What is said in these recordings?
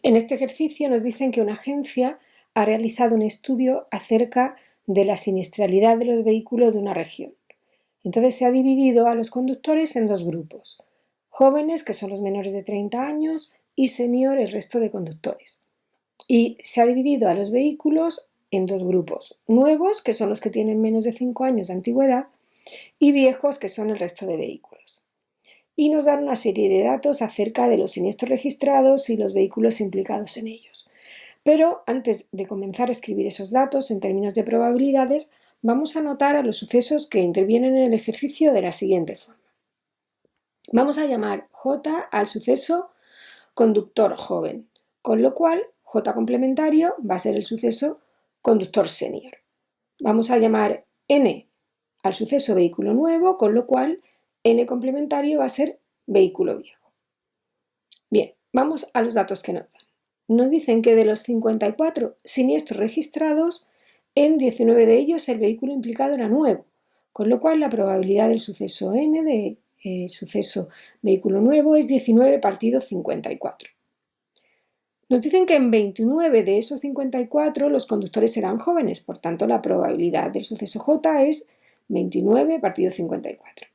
En este ejercicio nos dicen que una agencia ha realizado un estudio acerca de la siniestralidad de los vehículos de una región. Entonces se ha dividido a los conductores en dos grupos: jóvenes, que son los menores de 30 años, y senior, el resto de conductores. Y se ha dividido a los vehículos en dos grupos: nuevos, que son los que tienen menos de 5 años de antigüedad, y viejos, que son el resto de vehículos. Y nos dan una serie de datos acerca de los siniestros registrados y los vehículos implicados en ellos. Pero antes de comenzar a escribir esos datos en términos de probabilidades, vamos a anotar a los sucesos que intervienen en el ejercicio de la siguiente forma. Vamos a llamar J al suceso conductor joven, con lo cual J complementario va a ser el suceso conductor senior. Vamos a llamar N al suceso vehículo nuevo, con lo cual N complementario va a ser vehículo viejo. Bien, vamos a los datos que nos dan. Nos dicen que de los 54 siniestros registrados, en 19 de ellos el vehículo implicado era nuevo, con lo cual la probabilidad del suceso N de suceso vehículo nuevo es 19 partido 54. Nos dicen que en 29 de esos 54 los conductores eran jóvenes, por tanto la probabilidad del suceso J es 29 partido 54.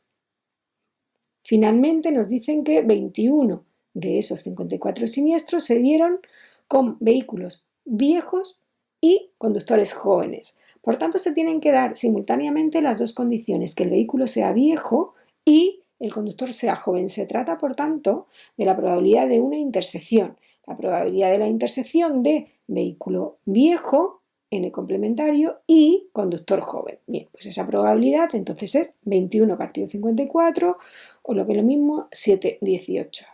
Finalmente nos dicen que 21 de esos 54 siniestros se dieron con vehículos viejos y conductores jóvenes. Por tanto, se tienen que dar simultáneamente las dos condiciones: que el vehículo sea viejo y el conductor sea joven. Se trata, por tanto, de la probabilidad de una intersección. La probabilidad de la intersección de vehículo viejo, N complementario, y conductor joven. Bien, pues esa probabilidad entonces es 21 partido 54, o lo que es lo mismo, 7/18.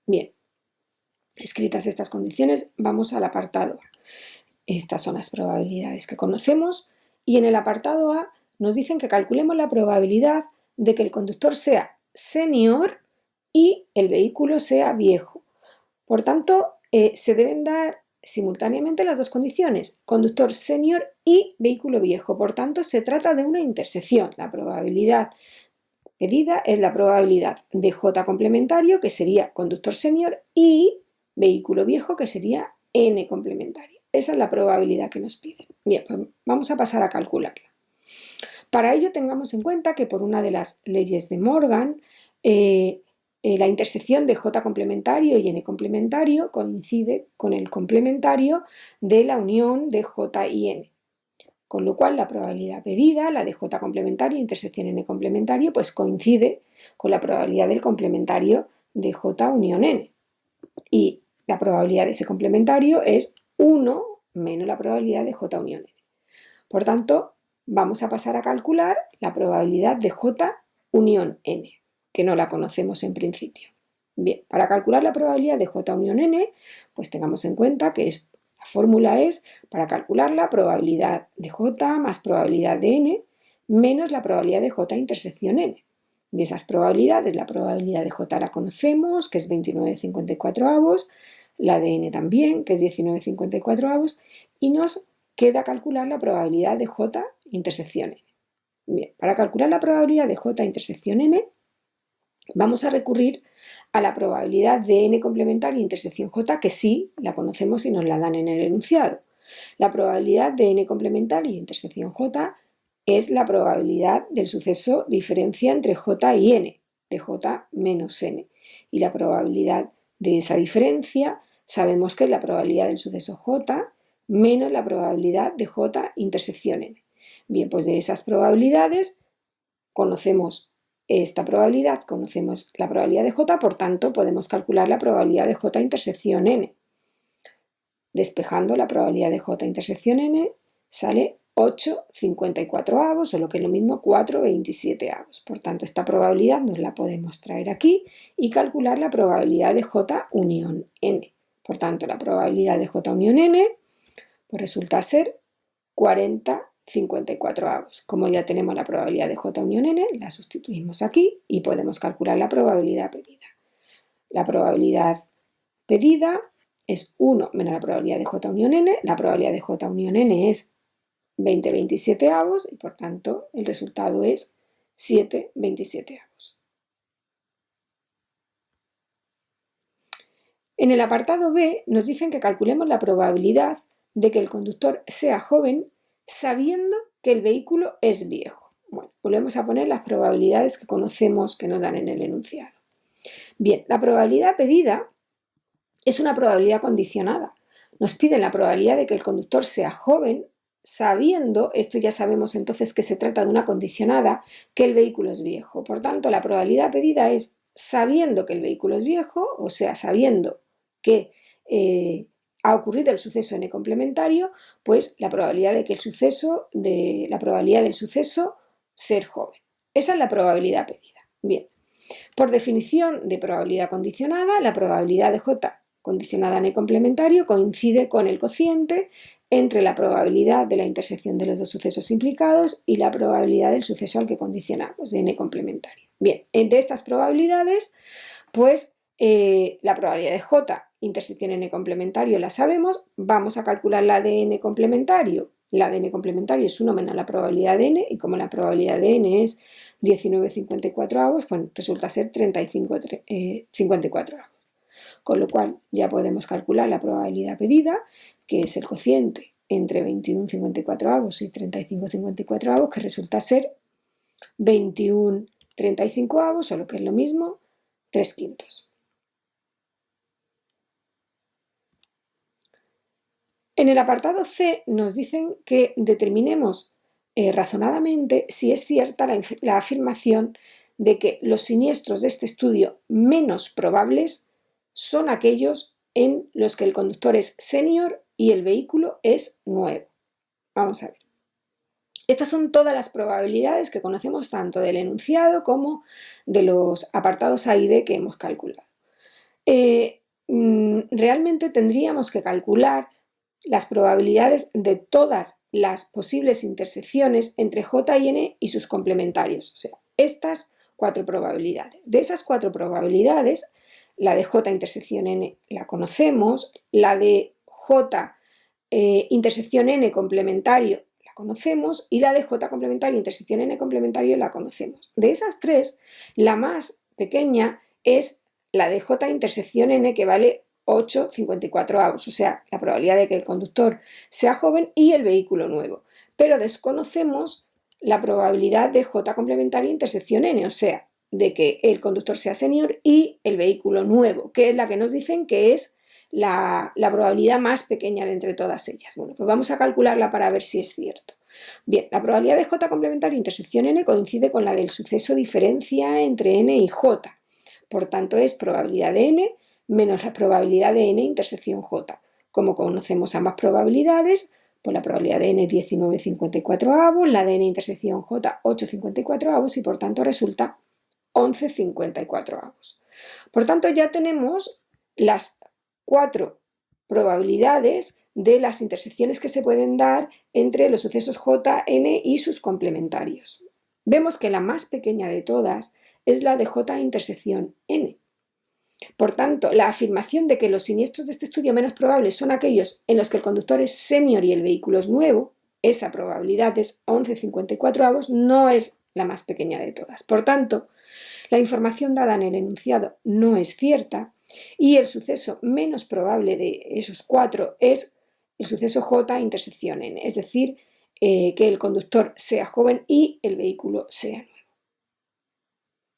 Bien, escritas estas condiciones, vamos al apartado A. Estas son las probabilidades que conocemos, y en el apartado A nos dicen que calculemos la probabilidad de que el conductor sea senior y el vehículo sea viejo. Por tanto, se deben dar simultáneamente las dos condiciones: conductor senior y vehículo viejo. Por tanto, se trata de una intersección. La probabilidad medida es la probabilidad de J complementario, que sería conductor senior, y vehículo viejo, que sería N complementario. Esa es la probabilidad que nos piden. Bien, pues vamos a pasar a calcularla. Para ello tengamos en cuenta que por una de las leyes de Morgan, la intersección de J complementario y N complementario coincide con el complementario de la unión de J y N. Con lo cual la probabilidad pedida, la de J complementario intersección N complementario, pues coincide con la probabilidad del complementario de J unión N. Y la probabilidad de ese complementario es 1 menos la probabilidad de J unión N. Por tanto, vamos a pasar a calcular la probabilidad de J unión N, que no la conocemos en principio. Bien, para calcular la probabilidad de J unión N, pues tengamos en cuenta que la fórmula es, para calcularla, probabilidad de J más probabilidad de N menos la probabilidad de J intersección N. De esas probabilidades, la probabilidad de J la conocemos, que es 29/54, la de N también, que es 19/54, y nos queda calcular la probabilidad de J intersección N. Bien, para calcular la probabilidad de J intersección N, vamos a recurrir a la probabilidad de N complementario intersección J, que sí la conocemos y nos la dan en el enunciado. La probabilidad de N complementario intersección J es la probabilidad del suceso diferencia entre J y N, de J menos N. Y la probabilidad de esa diferencia sabemos que es la probabilidad del suceso J menos la probabilidad de J intersección N. Bien, pues de esas probabilidades conocemos esta probabilidad, conocemos la probabilidad de J, por tanto podemos calcular la probabilidad de J intersección N. Despejando la probabilidad de J intersección N sale 8/54, o lo que es lo mismo 4/27. Por tanto, esta probabilidad nos la podemos traer aquí y calcular la probabilidad de J unión N. Por tanto, la probabilidad de J unión N pues resulta ser 40/54. Como ya tenemos la probabilidad de J unión N, la sustituimos aquí y podemos calcular la probabilidad pedida. La probabilidad pedida es 1 menos la probabilidad de J unión N. La probabilidad de J unión N es 20/27 y por tanto el resultado es 7/27. En el apartado B nos dicen que calculemos la probabilidad de que el conductor sea joven sabiendo que el vehículo es viejo. Bueno, volvemos a poner las probabilidades que conocemos que nos dan en el enunciado. Bien, la probabilidad pedida es una probabilidad condicionada. Nos piden la probabilidad de que el conductor sea joven sabiendo, esto ya sabemos entonces que se trata de una condicionada, que el vehículo es viejo. Por tanto, la probabilidad pedida es sabiendo que el vehículo es viejo, o sea, sabiendo que ha ocurrido el suceso n complementario, pues la probabilidad de que la probabilidad del suceso ser joven. Esa es la probabilidad pedida. Bien, por definición de probabilidad condicionada, la probabilidad de J condicionada a n complementario coincide con el cociente entre la probabilidad de la intersección de los dos sucesos implicados y la probabilidad del suceso al que condicionamos, de n complementario. Bien, entre estas probabilidades, pues la probabilidad de J intersección n complementario la sabemos, vamos a calcular la de n complementario. La de n complementario es 1 menos la probabilidad de n, y como la probabilidad de n es 19,54, pues resulta ser 35,54. Con lo cual ya podemos calcular la probabilidad pedida, que es el cociente entre 21,54 y 35,54, que resulta ser 21,35, o lo que es lo mismo, 3/5. En el apartado C nos dicen que determinemos razonadamente si es cierta la afirmación de que los siniestros de este estudio menos probables son aquellos en los que el conductor es senior y el vehículo es nuevo. Vamos a ver. Estas son todas las probabilidades que conocemos tanto del enunciado como de los apartados A y B que hemos calculado. Realmente tendríamos que calcular las probabilidades de todas las posibles intersecciones entre J y N y sus complementarios, o sea, estas 4 probabilidades. De esas 4 probabilidades, la de J intersección N la conocemos, la de J intersección N complementario la conocemos y la de J complementario intersección N complementario la conocemos. De esas 3, la más pequeña es la de J intersección N, que vale 8,54, o sea, la probabilidad de que el conductor sea joven y el vehículo nuevo. Pero desconocemos la probabilidad de J complementaria intersección N, o sea, de que el conductor sea senior y el vehículo nuevo, que es la que nos dicen que es la probabilidad más pequeña de entre todas ellas. Bueno, pues vamos a calcularla para ver si es cierto. Bien, la probabilidad de J complementaria intersección N coincide con la del suceso diferencia entre N y J. Por tanto, es probabilidad de N menos la probabilidad de N intersección J. Como conocemos ambas probabilidades, pues la probabilidad de N es 19,54, la de N intersección J 8,54 y por tanto resulta 11,54. Por tanto, ya tenemos las 4 probabilidades de las intersecciones que se pueden dar entre los sucesos J, N y sus complementarios. Vemos que la más pequeña de todas es la de J intersección N. Por tanto, la afirmación de que los siniestros de este estudio menos probables son aquellos en los que el conductor es senior y el vehículo es nuevo, esa probabilidad es 11,54, no es la más pequeña de todas. Por tanto, la información dada en el enunciado no es cierta y el suceso menos probable de esos 4 es el suceso J intersección N, es decir, que el conductor sea joven y el vehículo sea nuevo.